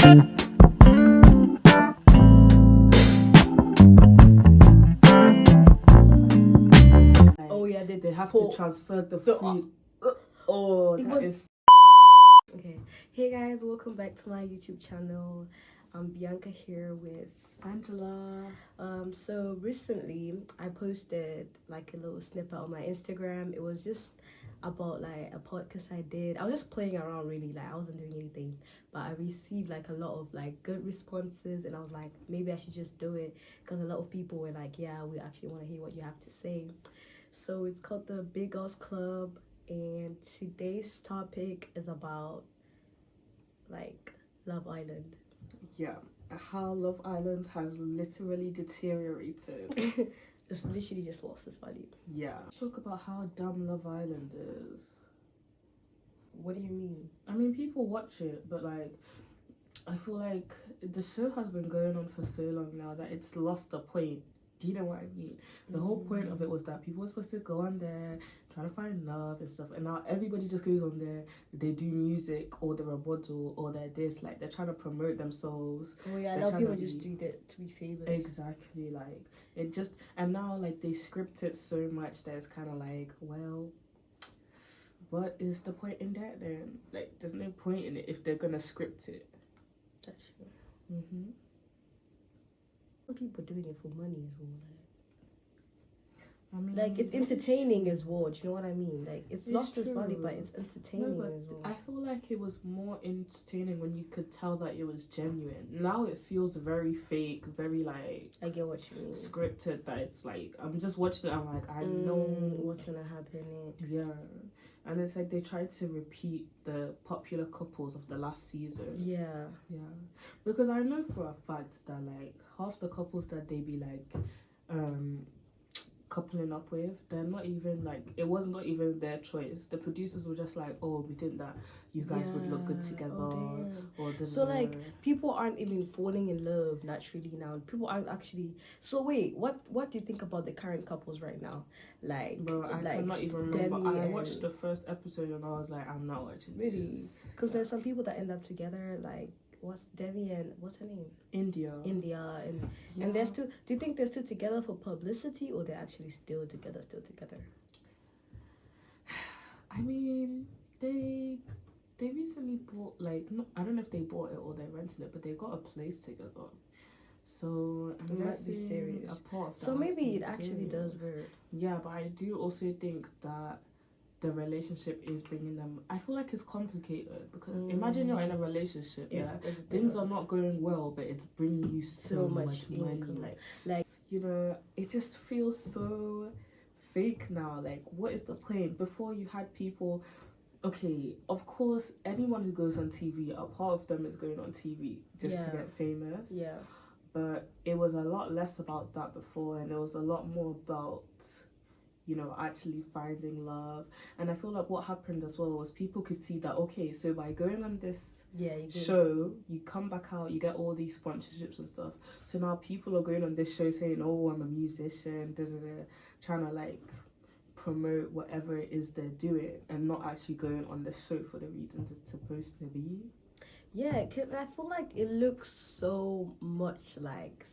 Oh yeah, they have to transfer the food. Okay. Hey guys, welcome back to my YouTube channel. I'm Bianca here with Angela. So recently I posted like a little snippet on my Instagram. It was just about like a podcast I did. I was just playing around really, like I wasn't doing anything, but I received like a lot of like good responses, and I was like, maybe I should just do it, because a lot of people were like, yeah, we actually want to hear what you have to say. So it's called the Big Girls Club, and today's topic is about like Love Island. Yeah, how Love Island has literally deteriorated. It's literally just lost its value. Yeah. Talk about how dumb Love Island is. What do you mean? I mean, people watch it, but like, I feel like the show has been going on for so long now that it's lost the point. Do you know what I mean? The whole point of it was that people were supposed to go on there, trying to find love and stuff, and now everybody just goes on there, they do music, or they're a model, or they're this, like, they're trying to promote themselves. Oh yeah, a lot of people just do that to be famous. Exactly, like, it just, and now, like, they script it so much that it's kind of like, well, what is the point in that then? Like, there's no point in it if they're gonna script it. That's true. People doing it for money as well. I mean, like it's entertaining as well. Do you know what I mean? Like it's lost its value, but it's entertaining but as well. I feel like it was more entertaining when you could tell that it was genuine. Now it feels very fake, very like, I get what you mean, scripted. That it's like, I'm just watching it, I'm like, I know what's gonna happen next. Yeah. And it's like they tried to repeat the popular couples of the last season. Yeah. Because I know for a fact that like half the couples that they be like coupling up with, they're not even like, it was not even their choice. The producers were just like, oh, we think that you guys would look good together. So like people aren't even falling in love naturally now. People aren't actually. So wait, what do you think about the current couples right now? Like, bro, I cannot even remember. I watched the first episode and I was like, I'm not watching really, because there's some people that end up together, like what's Demi and what's her name? India, and they're still. Do you think they're still together for publicity, or they're actually still together? I mean, they recently bought, like, no, I don't know if they bought it or they rented it, but they got a place together. So I'm guessing serious. a part of that. So maybe it actually does work. Yeah, but I do also think that the relationship is bringing them. I feel like it's complicated because imagine you're in a relationship, things are not going well, but it's bringing you so much money. Like you know, it just feels so fake now. Like, what is the point? Before you had people. Okay, of course, anyone who goes on TV, a part of them is going on TV just to get famous. Yeah. But it was a lot less about that before, and it was a lot more about, you know, actually finding love. And I feel like what happened as well was people could see that, okay, so by going on this show, you come back out, you get all these sponsorships and stuff. So now people are going on this show saying, oh, I'm a musician, trying to like promote whatever it is they're doing, and not actually going on the show for the reasons it's supposed to be. Yeah, cause I feel like it looks so much like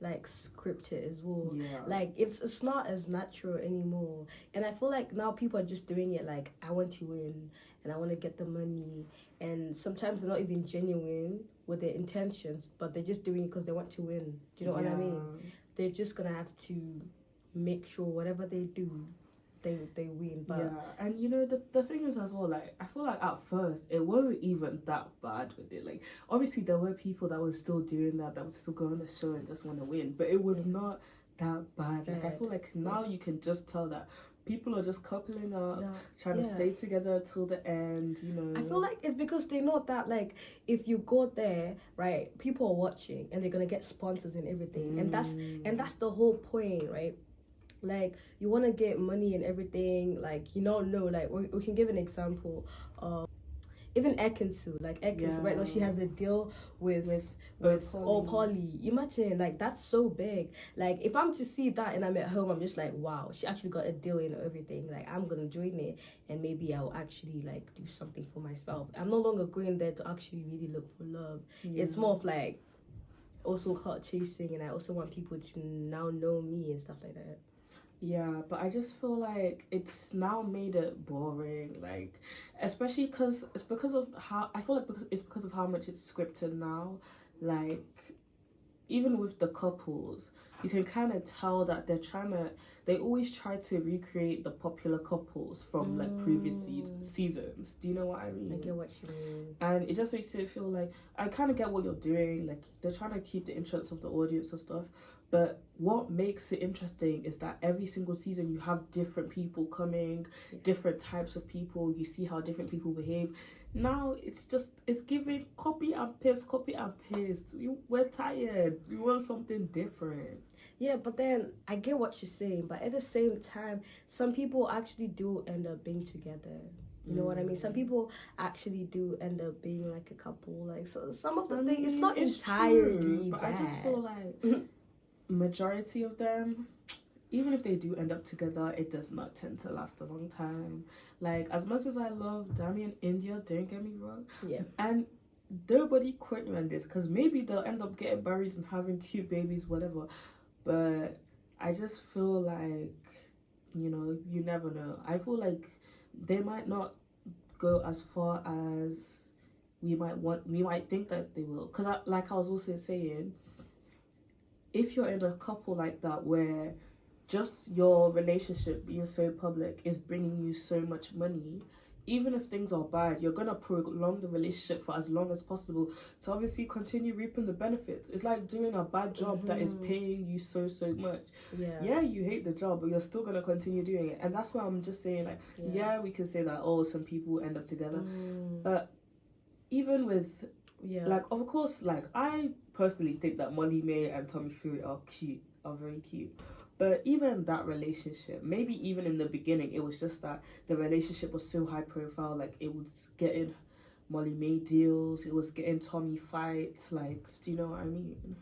scripted as well. Yeah. Like it's not as natural anymore. And I feel like now people are just doing it like, I want to win and I want to get the money, and sometimes they're not even genuine with their intentions, but they're just doing it because they want to win. Do you know what I mean? They're just gonna have to make sure whatever they do, they win. But and you know, the thing is as well, like, I feel like at first it wasn't even that bad with it. Like, obviously there were people that were still doing that would still go on the show and just want to win, but it was not that bad. Like, I feel like now you can just tell that people are just coupling up, trying to stay together till the end, you know. I feel like it's because they know that, like, if you go there, right, people are watching and they're gonna get sponsors and everything, and that's the whole point, right? Like, you want to get money and everything. Like, you don't know, like, we can give an example of, even Ekinsu, like Ekinsu, right now she has a deal with Poly. Imagine, like, that's so big. Like, if I'm to see that and I'm at home, I'm just like, wow, she actually got a deal and everything. Like, I'm gonna join it, and maybe I'll actually like do something for myself. I'm no longer going there to actually really look for love. It's more of like also clout chasing, and I also want people to now know me and stuff like that. Yeah, but I just feel like it's now made it boring, like, especially because it's because of how I feel like it's because of how much it's scripted now. Like, even with the couples, you can kind of tell that they always try to recreate the popular couples from like previous seasons. Do you know what I mean? I get what you mean. And it just makes it feel like I kind of get what you're doing. Like, they're trying to keep the interest of the audience and stuff. But what makes it interesting is that every single season you have different people coming, different types of people. You see how different people behave. Now it's giving copy and paste, copy and paste. We're tired. We want something different. Yeah, but then I get what you're saying. But at the same time, some people actually do end up being together. You know what I mean? Some people actually do end up being like a couple. Like, so some of the things, it's not entirely true, but bad. I just feel like majority of them, even if they do end up together, it does not tend to last a long time. Like, as much as I love Dami and India, don't get me wrong, and nobody quote me on this, because maybe they'll end up getting married and having cute babies, whatever, but I just feel like, you know, you never know. I feel like they might not go as far as we might think that they will, because like I was also saying, if you're in a couple like that where just your relationship being so public is bringing you so much money, even if things are bad, you're gonna prolong the relationship for as long as possible to obviously continue reaping the benefits. It's like doing a bad job that is paying you so much. Yeah, you hate the job, but you're still gonna continue doing it. And that's why I'm just saying, like, yeah, we can say that, oh, some people end up together, but even with like, of course, like, I personally think that Molly May and Tommy Fury are very cute. But even that relationship, maybe even in the beginning, it was just that the relationship was so high profile. Like, it was getting Molly May deals, it was getting Tommy fights. Like, do you know what I mean?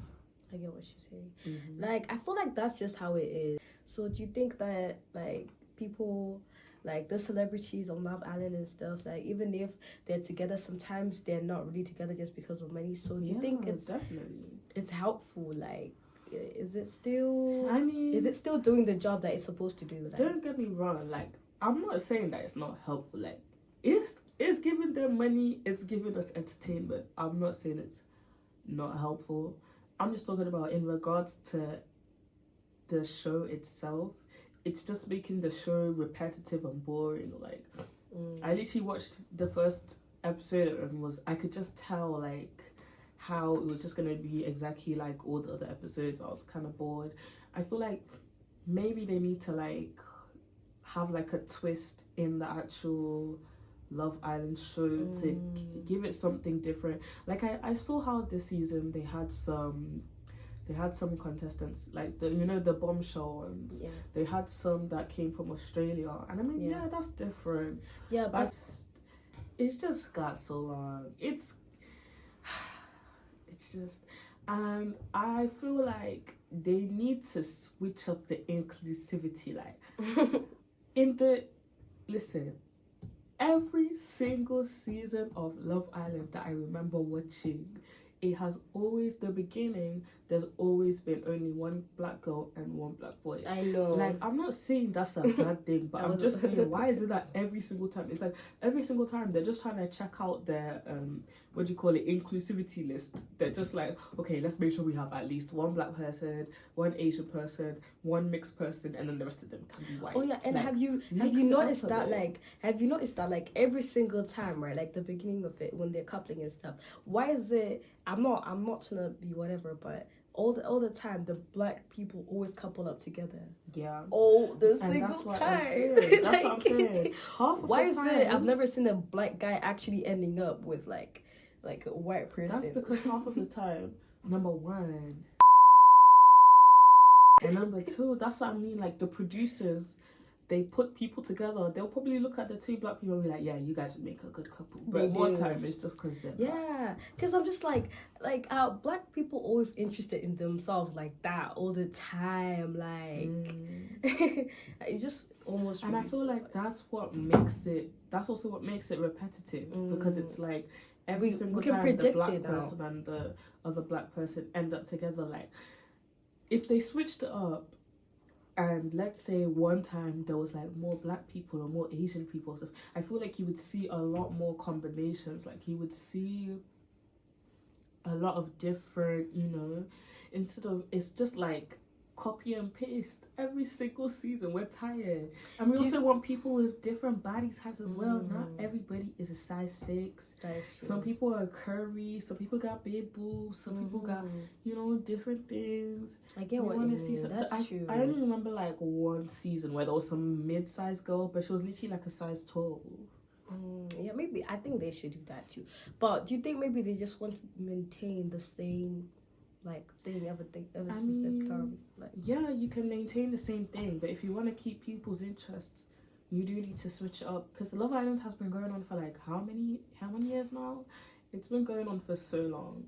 I get what you're saying. Like, I feel like that's just how it is. So do you think that, like, people, like the celebrities on Love Island and stuff, like, even if they're together, sometimes they're not really together just because of money? So do you think it's helpful? Like, is it still doing the job that it's supposed to do? Like, don't get me wrong, like, I'm not saying that it's not helpful. Like, it's giving them money, it's giving us entertainment. I'm not saying it's not helpful. I'm just talking about in regards to the show itself. It's just making the show repetitive and boring. Like, I literally watched the first episode and I could just tell, like, how it was just gonna be exactly like all the other episodes. I was kind of bored. I feel like maybe they need to, like, have like a twist in the actual Love Island show to give it something different. Like, I saw how this season they had some contestants, like the bombshell ones. They had some that came from Australia, and I mean, yeah, that's different. Yeah, but it's just got so long. It's just, and I feel like they need to switch up the inclusivity. Like, listen, every single season of Love Island that I remember watching, it has always, the beginning, there's always been only one black girl and one black boy. I know. Like, I'm not saying that's a bad thing, but I'm just saying, why is it that every single time? It's like every single time they're just trying to check out their inclusivity list. They're just like, okay, let's make sure we have at least one black person, one Asian person, one mixed person, and then the rest of them can be white. Oh yeah, and like, have you noticed that like every single time, right? Like the beginning of it when they're coupling and stuff. Why is it? I'm not trying to be whatever, but all the time the black people always couple up together. Yeah. All the single time. That's what I'm saying. Why is it? I've never seen a black guy actually ending up with like a white person. That's because half of the time, number one, and number two, that's what I mean. Like, the producers, they put people together, they'll probably look at the two black people and be like, yeah, you guys would make a good couple. They But more do. time, it's just because they're black. Yeah, because I'm just like black people always interested in themselves like that all the time. Like, it's just almost. And I really feel like that's also what makes it repetitive, because it's like every single we can time the predict black it now. person and the other black person end up together, like if they switched it up and let's say one time there was like more black people or more Asian people or stuff, I feel like you would see a lot more combinations. Like you would see a lot of different, instead of it's just like copy and paste every single season. We're tired. And we also want people with different body types as well. Not everybody is a size 6. That is true. Some people are curvy, some people got big boobs, some people got, different things. I get what you mean. That's true. I only remember like one season where there was some mid-sized girl, but she was literally like a size 12. Yeah, maybe. I think they should do that too. But do you think maybe they just want to maintain the same thing ever since they've done? Yeah, you can maintain the same thing, but if you want to keep people's interests, you do need to switch it up. Because Love Island has been going on for like how many years now? It's been going on for so long.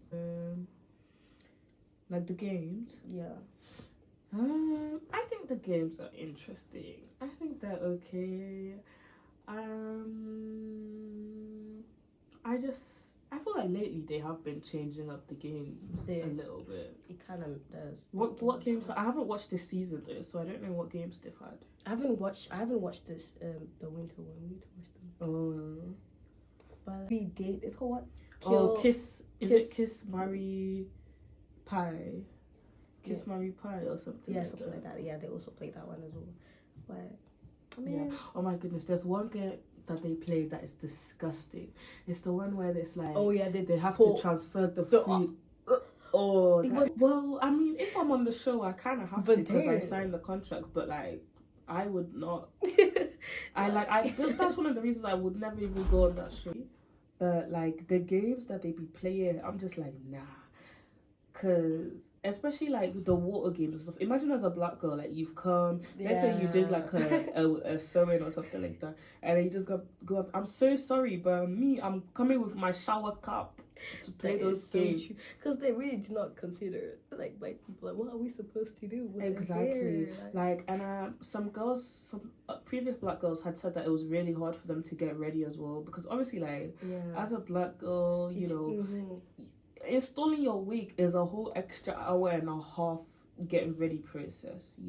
Like the games. Yeah. I think the games are interesting. I think they're okay. I feel like lately they have been changing up the games a little bit. It kind of does. What games? I haven't watched this season though, so I don't know what games they've had. I haven't watched this the winter one. We need to watch them. But we did. It's called what? Kiss. Is it Kiss, Marry, Pie? Kiss, Marry, Pie or something. Yeah, something like that. Yeah, they also played that one as well. But I mean, oh my goodness, there's one game that they played that is disgusting. It's the one where it's like, they have to transfer the food. Well, I mean, if I'm on the show, I kind of have to because I signed the contract. But like, I would not. That's one of the reasons I would never even go on that show. But like the games that they be playing, I'm just like nah, cause especially like the water games and stuff. Imagine as a black girl, like you've come, let's say you did like a sewing or something like that, and then you just go up, I'm so sorry, but I'm coming with my shower cup to play those games. Because they really did not consider like white people. Like, what are we supposed to do with exactly and some previous black girls had said that it was really hard for them to get ready as well, because obviously like as a black girl, installing your wig is a whole extra hour and a half getting ready process,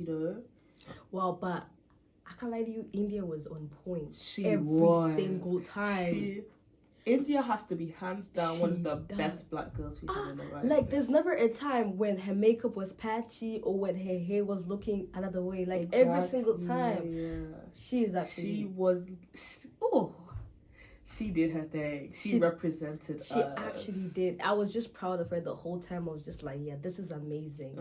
Well, but I can't lie to you, India was on point every single time. India has to be hands down one of the best black girls we've ever known. Like there's never a time when her makeup was patchy or when her hair was looking another way. Like every single time, she did her thing. She represented us. She actually did. I was just proud of her the whole time. I was just like, yeah, this is amazing.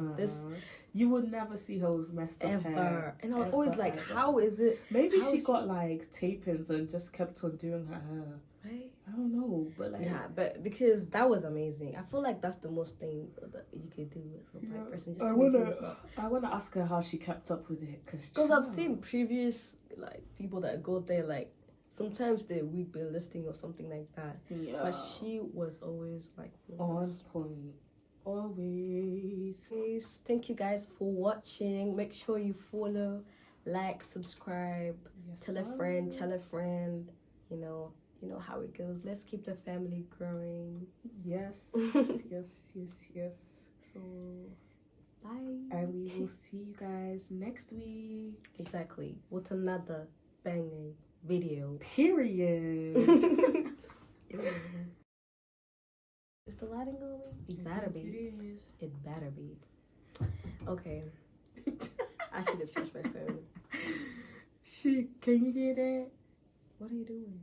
You would never see her with messed up hair. And I was always like, how is it? Maybe she got like tape-ins and just kept on doing her hair. Right? I don't know, but like but because that was amazing. I feel like that's the most thing that you could do with a black person. I wanna ask her how she kept up with it, because I've seen previous like people that go there, like sometimes their wig be lifting or something like that. Yeah, but she was always like on point. Always. Thank you guys for watching. Make sure you follow, like, subscribe, tell a friend. You know how it goes. Let's keep the family growing. Yes. yes. So, bye. And we will see you guys next week. Exactly. With another banging video. Period. Is the lighting going? It better be. It better be. Okay. I should have charged my phone. Can you hear that? What are you doing?